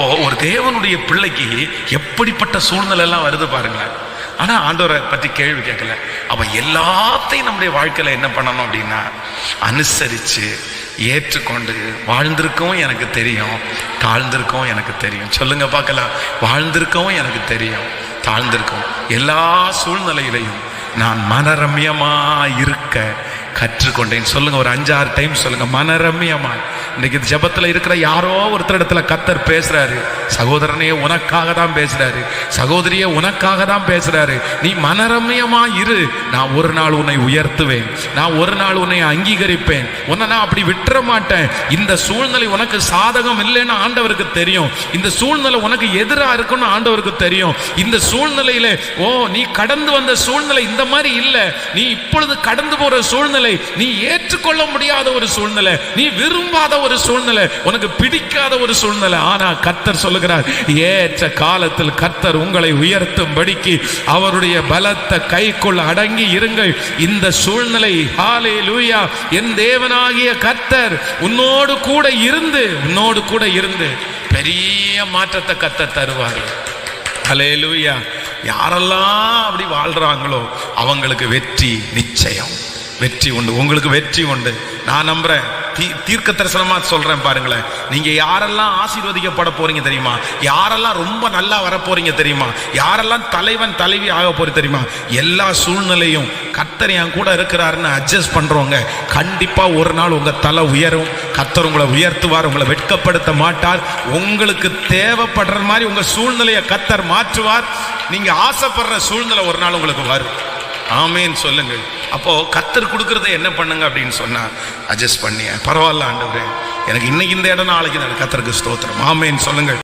அப்போ ஒரு தேவனுடைய பிள்ளைக்கு எப்படிப்பட்ட சூழ்நிலை எல்லாம் வருது பாருங்களேன். ஆனா ஆண்டவரை பற்றி கேள்வி கேட்கல. அப்ப எல்லாத்தையும் நம்முடைய வாழ்க்கையில என்ன பண்ணணும் அப்படின்னா அனுசரிச்சு ஏற்றுக்கொண்டு வாழ்ந்திருக்கவும் எனக்கு தெரியும், தாழ்ந்திருக்கவும் எனக்கு தெரியும். சொல்லுங்க பார்க்கலாம். வாழ்ந்திருக்கவும் எனக்கு தெரியும், தாழ்ந்திருக்கவும். எல்லா சூழ்நிலையிலையும் நான் மனரம்யமா இருக்க கற்றுக்கொண்டேன். சொல்லுங்க, ஒரு 5-6 டைம் சொல்லுங்க, மனரம்யமா. இன்னைக்கு ஜெபத்துல இருக்கிற யாரோ ஒருத்தர் இடத்துல கர்த்தர் பேசுறாரு. சகோதரனே உனக்காக தான் பேசுறாரு, சகோதரியே உனக்காக தான் பேசுறாரு. நீ மனரம்யமா இரு, நான் ஒரு நாள் உன்னை உயர்த்துவேன், நான் ஒரு நாள் உன்னை அங்கீகரிப்பேன், உன்னை நான் அப்படி விட்டுற மாட்டேன். இந்த சூழ்நிலை உனக்கு சாதகம் இல்லைன்னு ஆண்டவருக்கு தெரியும், இந்த சூழ்நிலை உனக்கு எதிராக இருக்குன்னு ஆண்டவருக்கு தெரியும். இந்த சூழ்நிலையில நீ கடந்து வந்த சூழ்நிலை இந்த மாதிரி இல்லை, நீ இப்பொழுது கடந்து போற சூழ்நிலை நீ ஏற்றுக்கொள்ள முடியாத ஒரு சூழ்நிலை, நீ விரும்பாத ஒரு சூழ்நிலை, உனக்கு பிடிக்காத ஒரு சூழ்நிலை. ஆனா கர்த்தர் சொல்லுகிறார், ஏற்ற காலத்தில் கர்த்தர் உங்களை உயர்த்தும்படிக்கு அவருடைய பலத்த கைக்குள் அடங்கி இருங்கள். இந்த சூழ்நிலை, ஹல்லேலூயா, என் தேவனாகிய கர்த்தர் உன்னோடு கூட இருந்து பெரிய மாற்றத்தை கர்த்தர் தருவார். ஹல்லேலூயா. யாரெல்லாம் அப்படி வாழ்றாங்களோ அவங்களுக்கு வெற்றி நிச்சயம், வெற்றி உண்டு. உங்களுக்கு வெற்றி உண்டு, நான் நம்புறேன். தீர்க்க தரிசனமா சொல்றேன் பாருங்களேன். நீங்க யாரெல்லாம் ஆசீர்வதிக்கப்பட போறீங்க தெரியுமா, யாரெல்லாம் ரொம்ப நல்லா வர போறீங்க தெரியுமா, யாரெல்லாம் தலைவன் தலைவி ஆக போறீங்க தெரியுமா. எல்லா சூழ்நிலையும் கர்த்தர் என் கூட இருக்கிறாருன்னு அட்ஜஸ்ட் பண்றவங்க கண்டிப்பா ஒரு நாள் உங்க தலை உயரும். கர்த்தர் உங்களை உயர்த்துவார், உங்களை வெட்கப்படுத்த மாட்டார். உங்களுக்கு தேவைப்படுற மாதிரி உங்க சூழ்நிலையை கர்த்தர் மாற்றுவார். நீங்க ஆசைப்படுற சூழ்நிலை ஒரு நாள் உங்களுக்கு வரும். ஆமேன் சொல்லுங்கள். அப்போ கர்த்தர் கொடுக்கறத என்ன பண்ணுங்க அப்படின்னு சொன்னா அட்ஜஸ்ட் பண்ணி, பரவாயில்ல ஆண்டவரே, எனக்கு இன்னைக்கு இந்த இடம் நாளைக்கு கர்த்தருக்கு ஸ்தோத்திரம். ஆமேன் சொல்லுங்கள்.